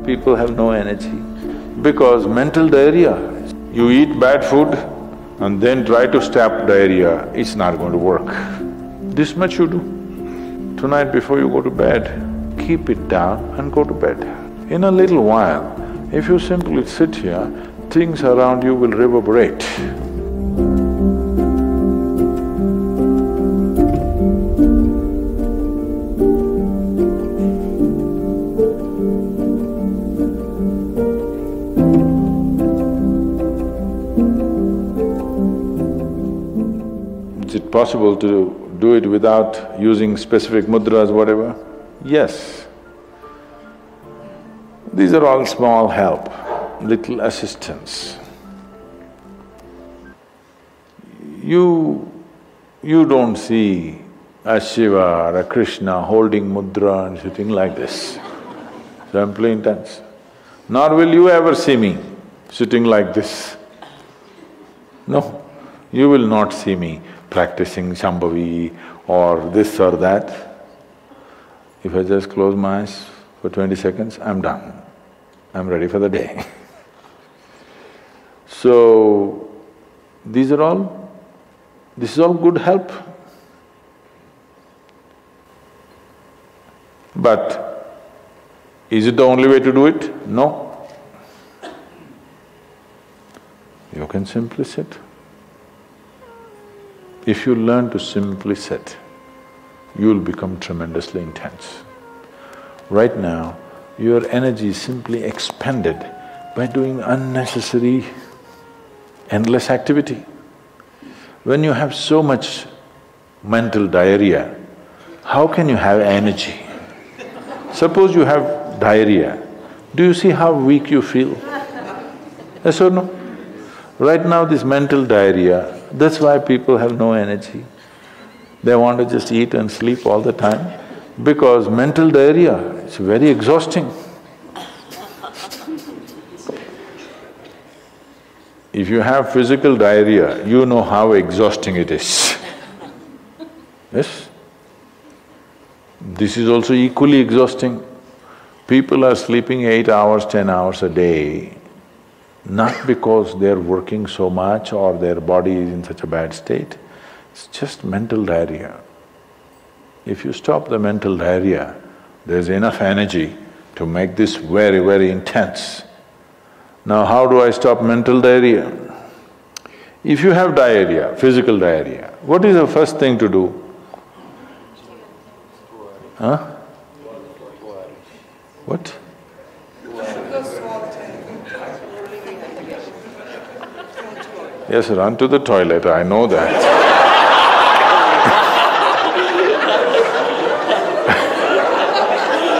people have no energy? Because mental diarrhea. You eat bad food and then try to stop diarrhea, it's not going to work. This much you do. Tonight before you go to bed, keep it down and go to bed. In a little while, if you simply sit here, things around you will reverberate. Is it possible to do it without using specific mudras, whatever? Yes. These are all small help, little assistance. You don't see a Shiva or a Krishna holding mudra and sitting like this, simply intense. Nor will you ever see me sitting like this. No, you will not see me practicing Shambhavi or this or that. If I just close my eyes for 20 seconds, I'm done. I'm ready for the day. So, this is all good help. But is it the only way to do it? No. You can simply sit. If you learn to simply sit, you'll become tremendously intense. Right now, your energy is simply expended by doing unnecessary, endless activity. When you have so much mental diarrhea, how can you have energy? Suppose you have diarrhea, do you see how weak you feel? Yes or no? Right now this mental diarrhea, that's why people have no energy. They want to just eat and sleep all the time because mental diarrhea, it's very exhausting. If you have physical diarrhea, you know how exhausting it is. Yes? This is also equally exhausting. People are sleeping 8 hours, 10 hours a day, not because they're working so much or their body is in such a bad state, it's just mental diarrhea. If you stop the mental diarrhea, there's enough energy to make this very, very intense. Now how do I stop mental diarrhea? If you have diarrhea, physical diarrhea, what is the first thing to do? Huh? What? Yes, run to the toilet, I know that.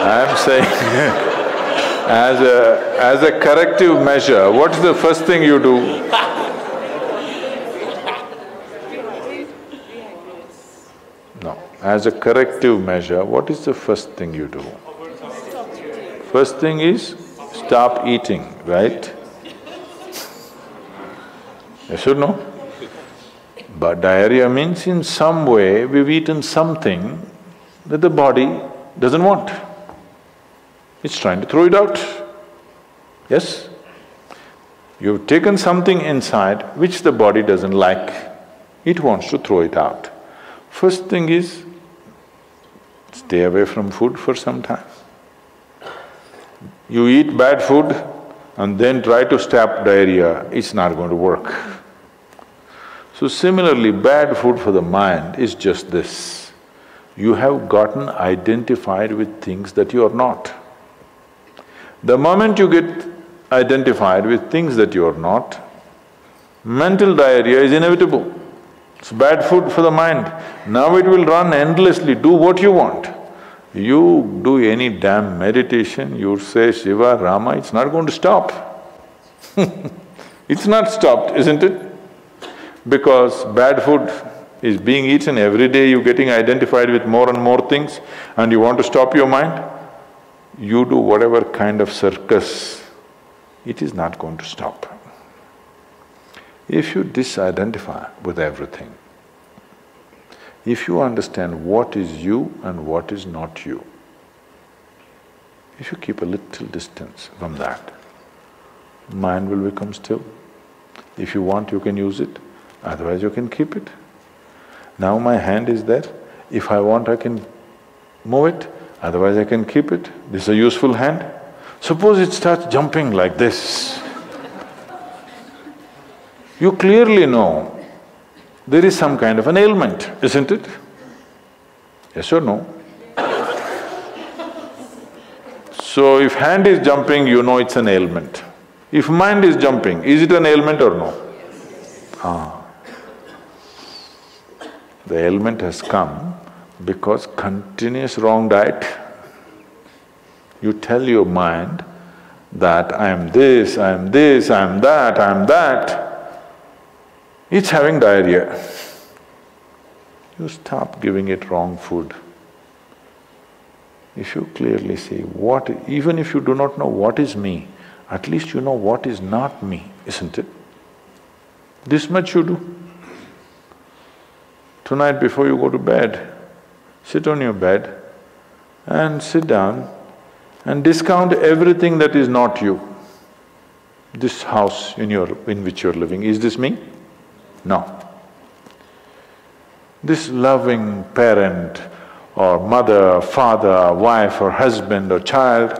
I'm saying as a corrective measure, what's the first thing you do? No, as a corrective measure, what is the first thing you do? First thing is stop eating, right? Yes or no? But diarrhea means in some way we've eaten something that the body doesn't want. It's trying to throw it out. Yes? You've taken something inside which the body doesn't like, it wants to throw it out. First thing is, stay away from food for some time. You eat bad food and then try to stop diarrhea, it's not going to work. So similarly, bad food for the mind is just this. You have gotten identified with things that you are not. The moment you get identified with things that you are not, mental diarrhea is inevitable. It's bad food for the mind. Now it will run endlessly, do what you want. You do any damn meditation, you say Shiva, Rama, it's not going to stop. It's not stopped, isn't it? Because bad food is being eaten every day, you're getting identified with more and more things and you want to stop your mind, you do whatever kind of circus, it is not going to stop. If you disidentify with everything, if you understand what is you and what is not you, If you keep a little distance from that, mind will become still. If you want, you can use it, otherwise you can keep it. Now my hand is there, if I want I can move it, otherwise I can keep it. This is a useful hand. Suppose it starts jumping like this. You clearly know there is some kind of an ailment, isn't it? Yes or no? So if hand is jumping, you know it's an ailment. If mind is jumping, is it an ailment or no? The ailment has come because continuous wrong diet. You tell your mind that I am this, I am this, I am that, I am that. It's having diarrhea. You stop giving it wrong food. If you clearly see what… even if you do not know what is me, at least you know what is not me, isn't it? This much you do. Tonight before you go to bed, sit on your bed and sit down and discount everything that is not you. This house in which you're living, is this me? No. This loving parent or mother, father, wife or husband or child,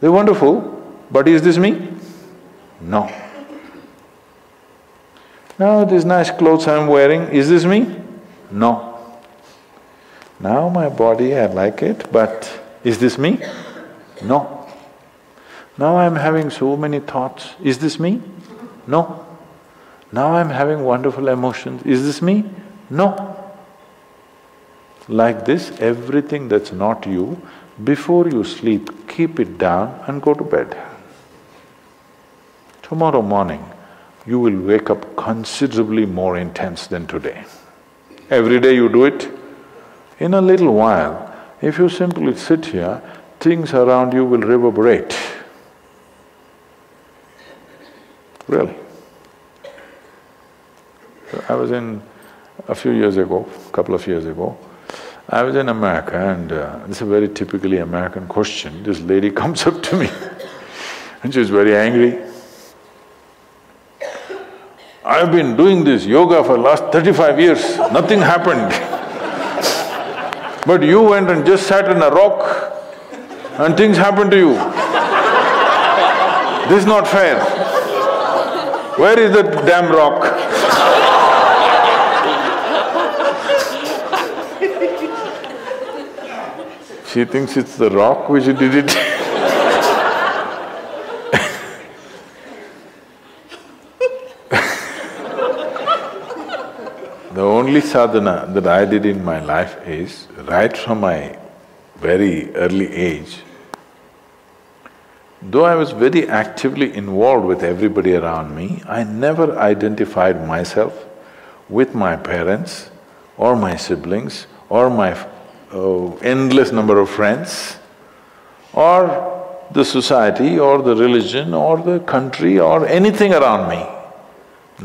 they're wonderful, but is this me? No. Now these nice clothes I'm wearing, is this me? No. Now my body, I like it, but is this me? No. Now I'm having so many thoughts, is this me? No. Now I'm having wonderful emotions, is this me? No. Like this, everything that's not you, before you sleep, keep it down and go to bed. Tomorrow morning, you will wake up considerably more intense than today. Every day you do it. In a little while, if you simply sit here, things around you will reverberate. Really. I was in… a few years ago, couple of years ago, I was in America and this is a very typically American question. This lady comes up to me and she's very angry. I've been doing this yoga for last 35 years, nothing happened. But you went and just sat on a rock and things happened to you. This is not fair. Where is that damn rock? She thinks it's the rock which did it. The only sadhana that I did in my life is, right from my very early age, though I was very actively involved with everybody around me, I never identified myself with my parents or my siblings or my endless number of friends or the society or the religion or the country or anything around me.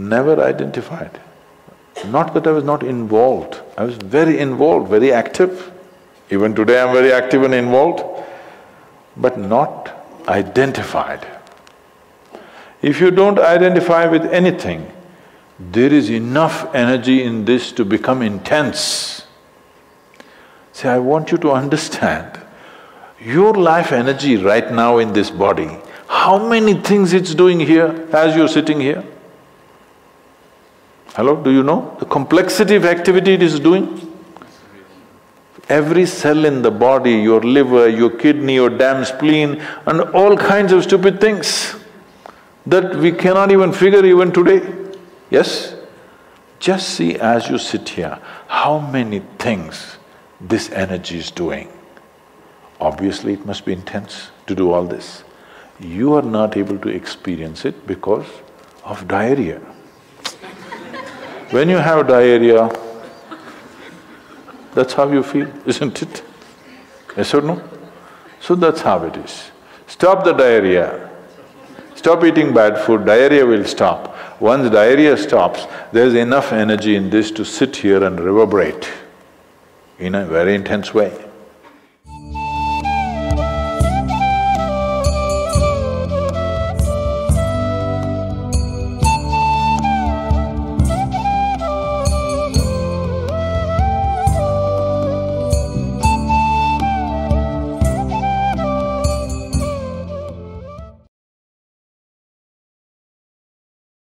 Never identified. Not that I was not involved, I was very involved, very active. Even today I'm very active and involved, but not identified. If you don't identify with anything, there is enough energy in this to become intense. See, I want you to understand, your life energy right now in this body, how many things it's doing here as you're sitting here? Hello, do you know the complexity of activity it is doing? Every cell in the body, your liver, your kidney, your damn spleen and all kinds of stupid things that we cannot even figure even today. Yes? Just see as you sit here, how many things this energy is doing. Obviously it must be intense to do all this. You are not able to experience it because of diarrhea. When you have diarrhea, that's how you feel, isn't it? Yes or no? So that's how it is. Stop the diarrhea. Stop eating bad food, diarrhea will stop. Once diarrhea stops, there's enough energy in this to sit here and reverberate in a very intense way.